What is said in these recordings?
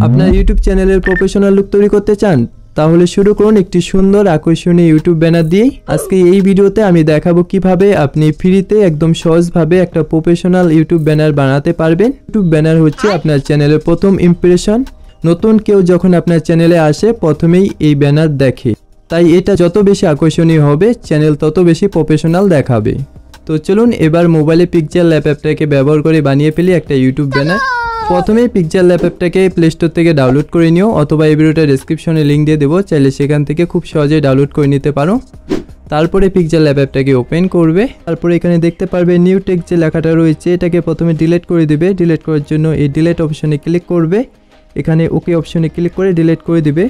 আপনার ইউটিউব চ্যানেলের professional look তৈরি করতে চান? তাহলে শুরু করুন একটি সুন্দর আকর্ষণীয় ইউটিউব ব্যানার দিয়ে। আজকে এই ভিডিওতে আমি দেখাবো কিভাবে আপনি ফ্রিতে একদম সহজভাবে একটা প্রফেশনাল ইউটিউব ব্যানার বানাতে পারবেন। ইউটিউব ব্যানার হচ্ছে আপনার চ্যানেলের প্রথম ইমপ্রেশন। নতুন কেউ যখন আপনার চ্যানেলে আসে প্রথমেই এই ব্যানার দেখে, তাই এটা যত বেশি আকর্ষণীয় হবে চ্যানেল তত বেশি প্রফেশনাল দেখাবে। তো চলুন এবার মোবাইলে পিক্সেল ল্যাব অ্যাপটাকে ব্যবহার করে বানিয়ে ফেলি একটা ইউটিউব ব্যানার। প্রথমে পিক্সেল ল্যাব অ্যাপটাকে প্লে স্টোর থেকে ডাউনলোড করে নিও, অথবা এই ভিডিওটা ডেসক্রিপশনে লিঙ্ক দিয়ে দেবো, চাইলে সেখান থেকে খুব সহজেই ডাউনলোড করে নিতে পারো। তারপরে পিক্সেল ল্যাব অ্যাপটাকে ওপেন করবে। তারপরে এখানে দেখতে পারবে নিউ টেক্সট যে লেখাটা রয়েছে এটাকে প্রথমে ডিলিট করে দিবে। ডিলিট করার জন্য এই ডিলিট অপশনে ক্লিক করবে, এখানে ওকে অপশনে ক্লিক করে ডিলিট করে দিবে।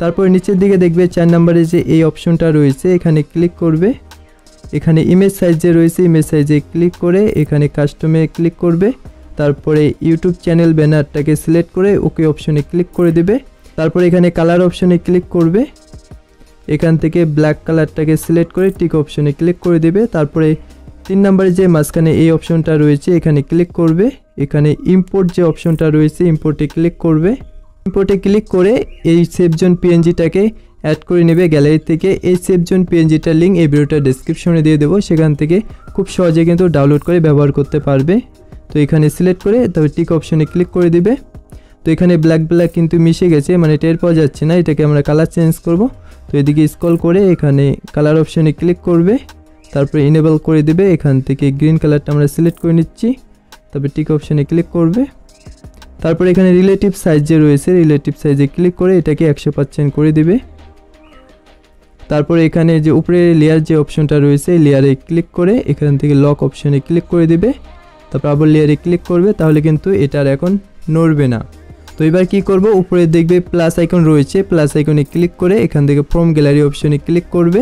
তারপর নিচের দিকে দেখবে 4 নম্বরে যে এই অপশনটা রয়েছে এখানে ক্লিক করবে। এখানে ইমেজ সাইজ যে রয়েছে ইমেজ সাইজে ক্লিক করে এখানে কাস্টমে ক্লিক করবে। তারপরে ইউটিউব চ্যানেল ব্যানারটাকে সিলেক্ট করে ওকে অপশনে ক্লিক করে দিবে। তারপরে এখানে কালার অপশনে ক্লিক করবে, এখান থেকে ব্ল্যাক কালারটাকে সিলেক্ট করে টিক অপশনে ক্লিক করে দিবে। তারপরে 3 নম্বরে যে মাঝখানে এই অপশনটা রয়েছে এখানে ক্লিক করবে। এখানে ইম্পোর্ট যে অপশনটা রয়েছে ইম্পোর্টে ক্লিক করবে। ইম্পোর্টে ক্লিক করে এই সেভজন পিএনজিটাকে অ্যাড করে নেবে গ্যালারি থেকে। এই সেভজন পিএনজিটার লিঙ্ক এই ভিডিওটা ডেসক্রিপশনে দিয়ে দেবো, সেখান থেকে খুব সহজে কিন্তু ডাউনলোড করে ব্যবহার করতে পারবে। তো এখানে সিলেক্ট করে তবে টিক অপশনে ক্লিক করে দিবে। তো এখানে ব্ল্যাক কিন্তু মিশে গেছে, মানে টের পাওয়া যাচ্ছে না, এটাকে আমরা কালার চেঞ্জ করব। তো এদিকে স্ক্রল করে এখানে কালার অপশনে ক্লিক করবে, তারপরে ইনেবল করে দিবে। এখান থেকে গ্রিন কালারটা আমরা সিলেক্ট করে নিচ্ছি, তবে টিক অপশনে ক্লিক করবে। তারপরে এখানে রিলেটিভ সাইজ যে রয়েছে রিলেটিভ সাইজে ক্লিক করে এটাকে 100% করে দিবে। তারপরে এখানে যে উপরে লেয়ার যে অপশনটা রয়েছে লেয়ারে ক্লিক করে এখান থেকে লক অপশনে ক্লিক করে দিবে। তারপর আবার লেয়ারে ক্লিক করবে, তাহলে কিন্তু এটার এখন নড়বে না। তো এবার কি করব, উপরে দেখবে প্লাস আইকন রয়েছে, প্লাস আইকনে ক্লিক করে এখান থেকে ফ্রম গ্যালারি অপশনে ক্লিক করবে।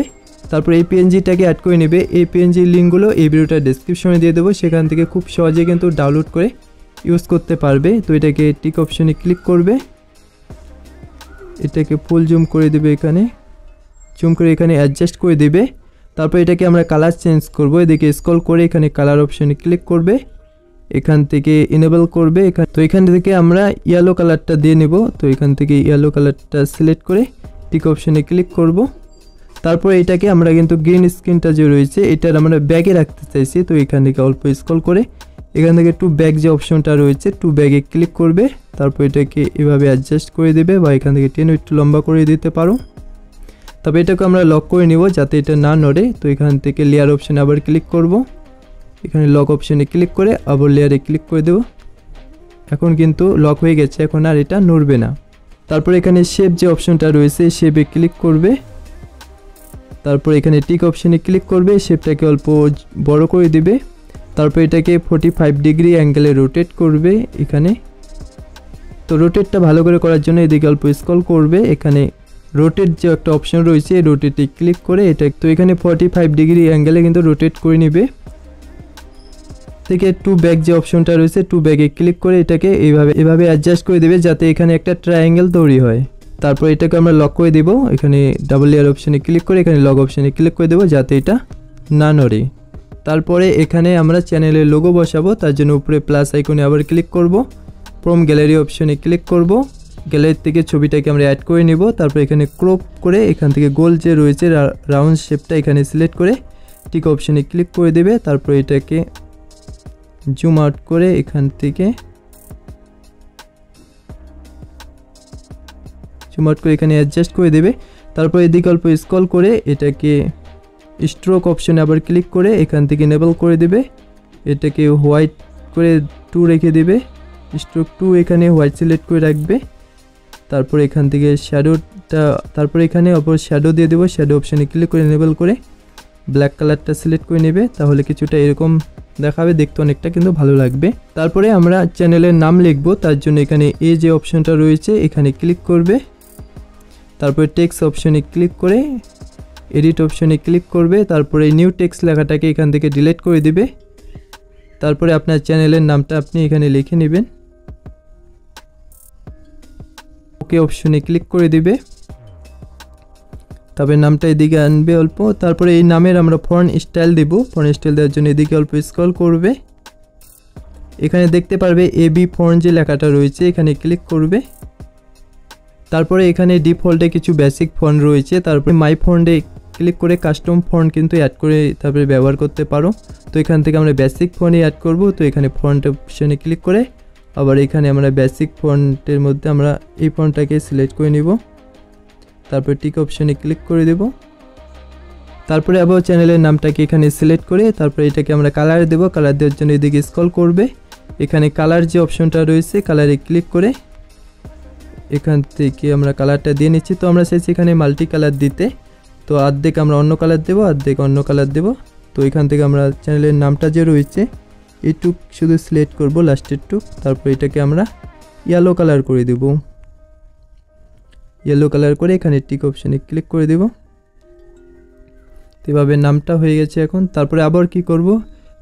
তারপর এই পিএনজিটাকে অ্যাড করে নেবে। এই পিএনজির লিঙ্কগুলো এই ভিডিওটা ডেসক্রিপশনে দিয়ে দেবো, সেখান থেকে খুব সহজে কিন্তু ডাউনলোড করে ইউজ করতে পারবে। তো এটাকে টিক অপশনে ক্লিক করবে, এটাকে ফুল জুম করে দেবে, এখানে জুম করে এখানে অ্যাডজাস্ট করে দেবে। তারপর এটাকে আমরা কালার চেঞ্জ করব। এদিকে স্ক্রল করে এখানে কালার অপশনে ক্লিক করবে, এখান থেকে ইনেবল করবে। তো এখান থেকে আমরা ইয়েলো কালারটা দিয়ে নেব। তো এখান থেকে ইয়েলো কালারটা সিলেক্ট করে টিক অপশনে ক্লিক করব। তারপর এটাকে আমরা কিন্তু গ্রিন স্ক্রিনটা যে রয়েছে এটার আমরা ব্যাগে রাখতে চাইছি। তো এখান থেকে অল্প স্ক্রল করে এখান থেকে টু ব্যাগ যে অপশনটা রয়েছে টু ব্যাগে ক্লিক করবে। তারপর এটাকে এভাবে অ্যাডজাস্ট করে দেবে, বা এখান থেকে টেনে একটু লম্বা করে দিতে পারো। তবে এটাকে আমরা লক করে নিব যাতে এটা না নড়ে। তো এখান থেকে লেয়ার অপশনে আবার ক্লিক করব, এখানে লক অপশনে ক্লিক করে আবার লেয়ারে ক্লিক করে দেব। এখন কিন্তু লক হয়ে গেছে, এখন আর এটা নড়বে না। তারপর এখানে শেপ যে অপশনটা রয়েছে শেপে ক্লিক করবে। তারপর এখানে টিক অপশনে ক্লিক করবে, শেপটাকে অল্প বড় করে দিবে। তারপর এটাকে 45 ডিগ্রি অ্যাঙ্গেলে রোটেট করবে এখানে। তো রোটেটটা ভালো করে করার জন্য এদিকে অল্প স্ক্রল করবে, এখানে রোটেট যে একটা অপশন রয়েছে রোটেটে ক্লিক করে এটা তো এখানে 45 ডিগ্রি অ্যাঙ্গেলে কিন্তু রোটেট করে নেবে। থেকে টু ব্যাগ যে অপশনটা রয়েছে টু ব্যাগে ক্লিক করে এটাকে এভাবে অ্যাডজাস্ট করে দেবে যাতে এখানে একটা ট্রায়াঙ্গেল তৈরি হয়। তারপর এটাকে আমরা লক করে দেব, এখানে ডাবল লেয়ার অপশনে ক্লিক করে এখানে লক অপশনে ক্লিক করে দেবো যাতে এটা না নড়ে। তারপরে এখানে আমরা চ্যানেলের লোগো বসাবো, তার জন্য উপরে প্লাস আইকনে আবার ক্লিক করব, ফ্রম গ্যালারি অপশনে ক্লিক করব। গ্যালারি থেকে ছবিটাকে আমরা অ্যাড করে নেব। তারপর এখানে ক্রপ করে এখান থেকে গোল যে রয়েছে রাউন্ড শেপটা এখানে সিলেক্ট করে টিক অপশনে ক্লিক করে দেবে। তারপর এটাকে জুম আউট করে এখান থেকে জুম আউট করে এখানে অ্যাডজাস্ট করে দেবে। তারপর এদিকে অল্প স্ক্রল করে এটাকে স্ট্রোক অপশনে আবার ক্লিক করে এখান থেকে এনেবল করে দেবে। এটাকে হোয়াইট করে 2 রেখে দেবে, স্ট্রোক 2 এখানে হোয়াইট সিলেক্ট করে রাখবে। তারপর এখান থেকে শ্যাডোটা তারপর এখানে অপর শ্যাডো দিয়ে দেবো, শ্যাডো অপশনে ক্লিক করে এনেবল করে ব্ল্যাক কালারটা সিলেক্ট করে নেবে, তাহলে কিছুটা এরকম দেখাবে, দেখতে অনেকটা কিন্তু ভালো লাগবে। তারপরে আমরা চ্যানেলের নাম লিখব, তার জন্য এখানে এই যে অপশনটা রয়েছে এখানে ক্লিক করবে। তারপরে টেক্সট অপশনে ক্লিক করে এডিট অপশনে ক্লিক করবে। তারপরে নিউ টেক্সট লেখাটাকে এখান থেকে ডিলিট করে দিবে। তারপরে আপনার চ্যানেলের নামটা আপনি এখানে লিখে নেবেন, ওকে অপশনে ক্লিক করে দিবে। তবে নামটা এদিকে আনবে অল্প। তারপরে এই নামের আমরা ফন্ট স্টাইল দেব, ফন্ট স্টাইল দেওয়ার জন্য এদিকে অল্প স্ক্রল করবে, এখানে দেখতে পারবে এবি ফন্ট যে লেখাটা রয়েছে এখানে ক্লিক করবে। তারপরে এখানে ডিফল্টে কিছু বেসিক ফন্ট রয়েছে, তারপরে মাই ফন্টে ক্লিক করে কাস্টম ফন্ট কিন্তু অ্যাড করে তারপরে ব্যবহার করতে পারো। তো এখান থেকে আমরা বেসিক ফন্টই অ্যাড করব। তো এখানে ফন্ট অপশনে ক্লিক করে আবার এখানে আমরা বেসিক ফন্টের মধ্যে আমরা এই ফন্টটাকে সিলেক্ট করে নিব, তারপরে টিক অপশনে ক্লিক করে দেব। তারপরে আবার চ্যানেলের নামটাকে এখানে সিলেক্ট করে তারপরে এটাকে আমরা কালার দেব। কালার দেওয়ার জন্য এদিকে স্ক্রল করবে, এখানে কালার যে অপশনটা রয়েছে কালারে ক্লিক করে এখান থেকে আমরা কালারটা দিয়ে নিচ্ছি। তো আমরা চাইছি এখানে মাল্টি কালার দিতে, তো অর্ধেক আমরা অন্য কালার দেবো, অর্ধেক অন্য কালার দেবো। তো এখান থেকে আমরা চ্যানেলের নামটা যে রয়েছে এইটুক শুধু সিলেক্ট করব, লাস্টের টুক। তারপর এটাকে আমরা ইয়েলো কালার করে দেব। ইয়েলো কালার করে এখানে টিক অপশানে ক্লিক করে দেব। এভাবে নামটা হয়ে গেছে এখন। তারপরে আবার কি করব,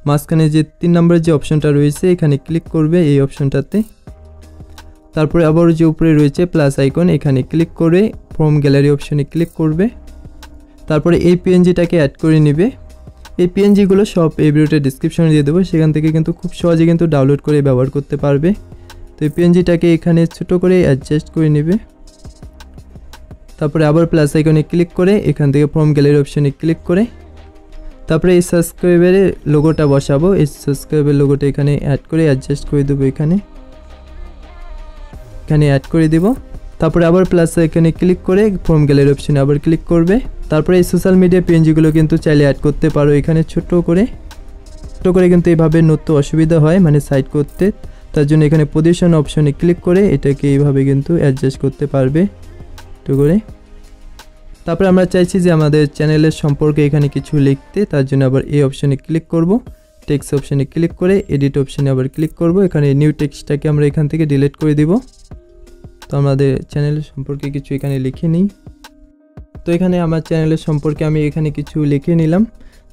মাঝখানে যে 3 নম্বরের যে অপশনটা রয়েছে এখানে ক্লিক করবে, এই অপশনটাতে। তারপরে আবার যে উপরে রয়েছে প্লাস আইকন এখানে ক্লিক করে ফ্রম গ্যালারি অপশনে ক্লিক করবে। তারপরে এই পিএনজিটাকে অ্যাড করে নেবে। এই পিএনজিগুলো সব এই ভিডিওতে ডেসক্রিপশনে দিয়ে দেবো, সেখান থেকে কিন্তু খুব সহজে কিন্তু ডাউনলোড করে ব্যবহার করতে পারবে। তো এই পিএনজিটাকে এখানে ছোটো করে অ্যাডজাস্ট করে নেবে। তারপরে আবার প্লাস আইকনে ক্লিক করে এখান থেকে ফ্রম গ্যালারি অপশনে ক্লিক করে তারপরে এই সাবস্ক্রাইবারের লোগোটা বসাবো। এই সাবস্ক্রাইবার লোগোটা এখানে অ্যাড করে অ্যাডজাস্ট করে দেবো, এখানে অ্যাড করে দেব। তারপরে আবার প্লাস এখানে ক্লিক করে ফ্রম গ্যালারি অপশনে আবার ক্লিক করবে। তারপরে এই সোশ্যাল মিডিয়া পিএনজিগুলো কিন্তু চাইলে অ্যাড করতে পারো এখানে ছোট করে কিন্তু এইভাবে নতুন অসুবিধা হয় মানে সাইড করতে, তার জন্য এখানে পজিশন অপশনে ক্লিক করে এটাকে এইভাবে কিন্তু অ্যাডজাস্ট করতে পারবে ছোট করে। তারপরে আমরা চাইছি যে আমাদের চ্যানেলের সম্পর্কে এখানে কিছু লিখতে, তার জন্য আবার এই অপশনে ক্লিক করব, টেক্সট অপশনে ক্লিক করে এডিট অপশনে আবার ক্লিক করব। এখানে নিউ টেক্সটটাকে আমরা এখান থেকে ডিলিট করে দিব। তো আমাদের চ্যানেলের সম্পর্কে কিছু এখানে লিখে নিই। তো এখানে আমার চ্যানেলের সম্পর্কে আমি এখানে কিছু লিখে নিলাম।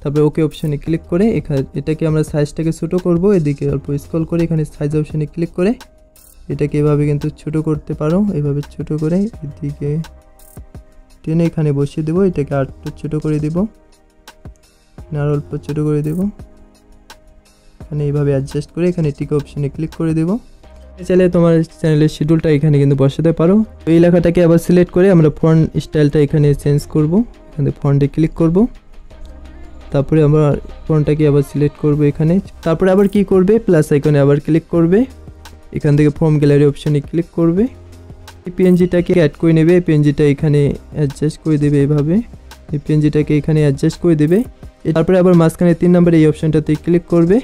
তারপরে ওকে অপশনে ক্লিক করে এটাকে আমরা সাইজটাকে ছোটো করব। এদিকে অল্প স্ক্রল করে এখানে সাইজ অপশনে ক্লিক করে এটাকে এভাবে কিন্তু ছোটো করতে পারো, এভাবে ছোটো করে এদিকে টেনে এখানে বসিয়ে দেবো। এটাকে আর একটু ছোটো করে দেব, আর অল্প ছোটো করে দেব। এখানে এইভাবে অ্যাডজাস্ট করে এখানে টিক অপশনে ক্লিক করে দেব। চাইলে তোমার চ্যানেলের শিডিউলটা এখানে কিন্তু বসাতে পারো। তো এই লেখাটাকে আবার সিলেক্ট করে আমরা ফন্ট স্টাইলটা এখানে চেঞ্জ করব। এখানে ফন্টে ক্লিক করব, তারপরে আমরা ফন্টটাকে আবার সিলেক্ট করব এখানে। তারপরে আবার কি করবে, প্লাস আইকনে আবার ক্লিক করবে, এখান থেকে ফ্রম গ্যালারি অপশনে ক্লিক করবে। এই পিএনজিটাকে অ্যাড করে নেবে, পিএনজিটা এখানে অ্যাডজাস্ট করে দেবে এভাবে, এই পিএনজিটাকে এখানে অ্যাডজাস্ট করে দেবে। তারপরে আবার মাঝখানে 3 নম্বরে এই অপশনটাতে ক্লিক করবে।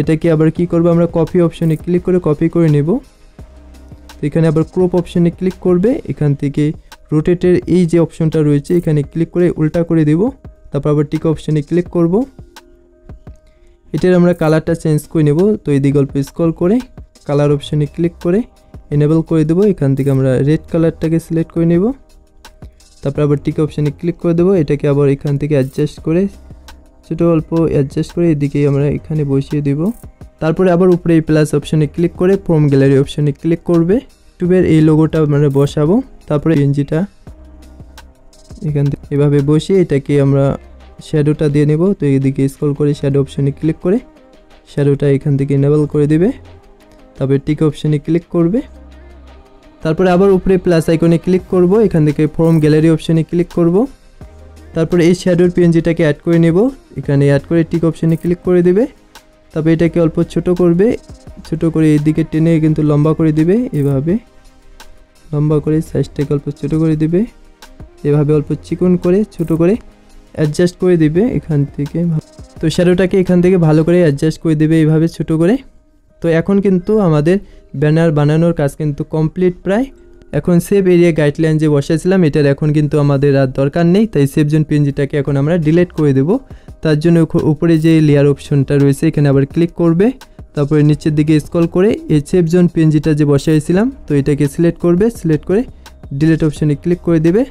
এটাকে আবার কি করব, আমরা কপি অপশনে ক্লিক করে কপি করে নেব। তো এখানে আবার ক্রপ অপশনে ক্লিক করবে, এখান থেকে রোটেটের এই যে অপশনটা রয়েছে এখানে ক্লিক করে উল্টা করে দেব। তারপর আবার টিক অপশনে ক্লিক করব, এটার আমরা কালারটা চেঞ্জ করে নেব। তো এই গল্প স্ক্রল করে কালার অপশনে ক্লিক করে এনেবল করে দেবো। এখান থেকে আমরা রেড কালারটাকে সিলেক্ট করে নেব। তারপর আবার টিক অপশনে ক্লিক করে দেবো। এটাকে আবার এখান থেকে অ্যাডজাস্ট করে ছোটো অল্প অ্যাডজাস্ট করে এদিকে আমরা এখানে বসিয়ে দেব। তারপরে আবার উপরে এই প্লাস অপশনে ক্লিক করে ফ্রম গ্যালারি অপশনে ক্লিক করবে, ইউটিউবের এই লোগোটা আমরা বসাবো। তারপরে পিএনজিটা এখান থেকে এভাবে বসিয়ে এটাকে আমরা শ্যাডোটা দিয়ে নেব। তো এদিকে স্ক্রল করে শ্যাডো অপশনে ক্লিক করে শ্যাডোটা এখান থেকে এনেবল করে দেবে। তারপরে টিক অপশনে ক্লিক করবে, তারপরে আবার উপরে প্লাস আইকনে ক্লিক করব, এখান থেকে ফ্রম গ্যালারি অপশনে ক্লিক করব। তারপরে এই শ্যাডোর পিএনজিটাকে অ্যাড করে নেব, এখানে অ্যাড করে টিক অপশনে ক্লিক করে দেবে। তারপরে এটাকে অল্প ছোট করবে, ছোট করে এদিকে টেনে কিন্তু লম্বা করে দিবে, এভাবে লম্বা করে সাইজটাকে অল্প ছোট করে দিবে, এভাবে অল্প চিকন করে ছোট করে অ্যাডজাস্ট করে দিবে এখান থেকে। তো শ্যাডোটাকে এখান থেকে ভালো করে অ্যাডজাস্ট করে দেবে এইভাবে ছোট করে। তো এখন কিন্তু আমাদের ব্যানার বানানোর কাজ কিন্তু কমপ্লিট প্রায়। এখন সেভ এরিয়া গাইডলাইন যে বসাইছিলাম এটার এখন কিন্তু আমাদের আর দরকার নেই, তাই সেভ জোন পিএনজিটাকে এখন আমরা ডিলিট করে দেব। তার জন্য উপরে যে লেয়ার অপশনটা রয়েছে এখানে আবার ক্লিক করবে, তারপরে নিচের দিকে স্ক্রল করে এই সেভ জোন পিএনজিটা যে বসাইছিলাম তো এটাকে সিলেক্ট করবে, সিলেক্ট করে ডিলিট অপশনে ক্লিক করে দেবে।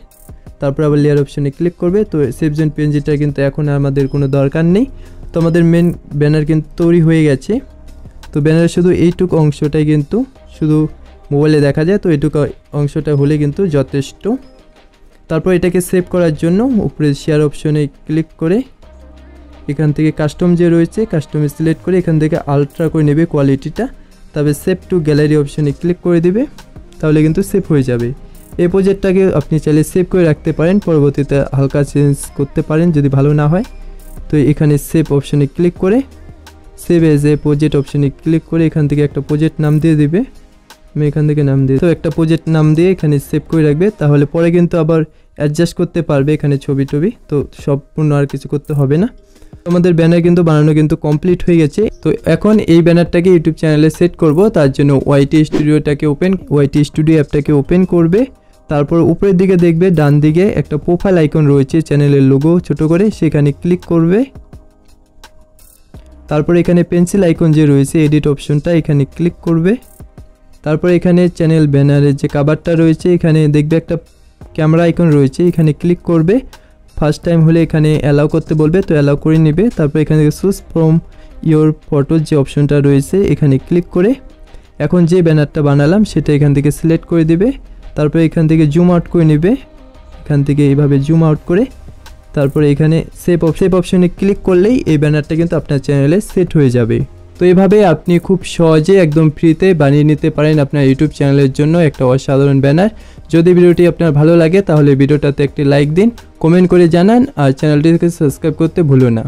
তারপর আবার লেয়ার অপশনে ক্লিক করবে। তো সেভ জোন পিএনজিটা কিন্তু এখন আমাদের কোনো দরকার নেই। তো আমাদের মেন ব্যানার কিন্তু তৈরি হয়ে গেছে। তো ব্যানারের শুধু এইটুকু অংশটাই কিন্তু শুধু মোবাইলে দেখা যায়, তো এইটুকু অংশটা হলে কিন্তু যথেষ্ট। তারপর এটাকে সেভ করার জন্য উপরে শেয়ার অপশনে ক্লিক করে এখান থেকে কাস্টম যে রয়েছে কাস্টমে সিলেক্ট করে এখান থেকে আলট্রা করে নেবে কোয়ালিটিটা, তবে সেভ টু গ্যালারি অপশনে ক্লিক করে দেবে, তাহলে কিন্তু সেভ হয়ে যাবে। এই প্রজেক্টটাকে আপনি চাইলে সেভ করে রাখতে পারেন, পরবর্তীতে হালকা চেঞ্জ করতে পারেন যদি ভালো না হয়। তো এখানে সেভ অপশনে ক্লিক করে সেভ এজ এ প্রজেক্ট অপশনে ক্লিক করে এখান থেকে একটা প্রজেক্ট নাম দিয়ে দিবে। আমি এখান থেকে নাম দিয়ে, তো একটা প্রজেক্ট নাম দিয়ে এখানে সেভ করে রাখবে, তাহলে পরে কিন্তু আবার অ্যাডজাস্ট করতে পারবে এখানে ছবি টবি, তো সম্পূর্ণ আর কিছু করতে হবে না। আমাদের ব্যানার কিন্তু বানানো কিন্তু কমপ্লিট হয়ে গেছে। তো এখন এই ব্যানারটাকে ইউটিউব চ্যানেলে সেট করব, তার জন্য ওয়াইটি স্টুডিওটাকে ওয়াইটি স্টুডিও অ্যাপটাকে ওপেন করবে। তারপর উপরের দিকে দেখবে ডান দিকে একটা প্রোফাইল আইকন রয়েছে চ্যানেলের লোগো ছোট করে, সেখানে ক্লিক করবে। তারপর এখানে পেন্সিল আইকন যে রয়েছে এডিট অপশনটা, এখানে ক্লিক করবে। তারপর এখানে চ্যানেল ব্যানারের যে কভারটা রয়েছে এখানে দেখবে একটা ক্যামেরা আইকন রয়েছে, এখানে ক্লিক করবে। ফার্স্ট টাইম হলে এখানে অ্যালাউ করতে বলবে, তো অ্যালাউ করে নেবে। তারপর এখানে থেকে চুজ ফ্রম ইয়োর ফটো যে অপশনটা রয়েছে এখানে ক্লিক করে এখন যে ব্যানারটা বানালাম সেটা এখান থেকে সিলেক্ট করে দিবে। তারপর এখান থেকে জুম আউট করে নেবে, এখান থেকে এইভাবে জুম আউট করে তারপরে এখানে সেভ অপশনে ক্লিক করলেই এই ব্যানারটা কিন্তু আপনার চ্যানেলে সেট হয়ে যাবে। তো এভাবে আপনি খুব সহজে একদম ফ্রিতে বানিয়ে নিতে পারেন আপনার ইউটিউব চ্যানেলের জন্য একটা অসাধারণ ব্যানার। যদি ভিডিওটি আপনার ভালো লাগে তাহলে ভিডিওটাতে একটি লাইক দিন, কমেন্ট করে জানান আর চ্যানেলটিকে সাবস্ক্রাইব করতে ভুলো না।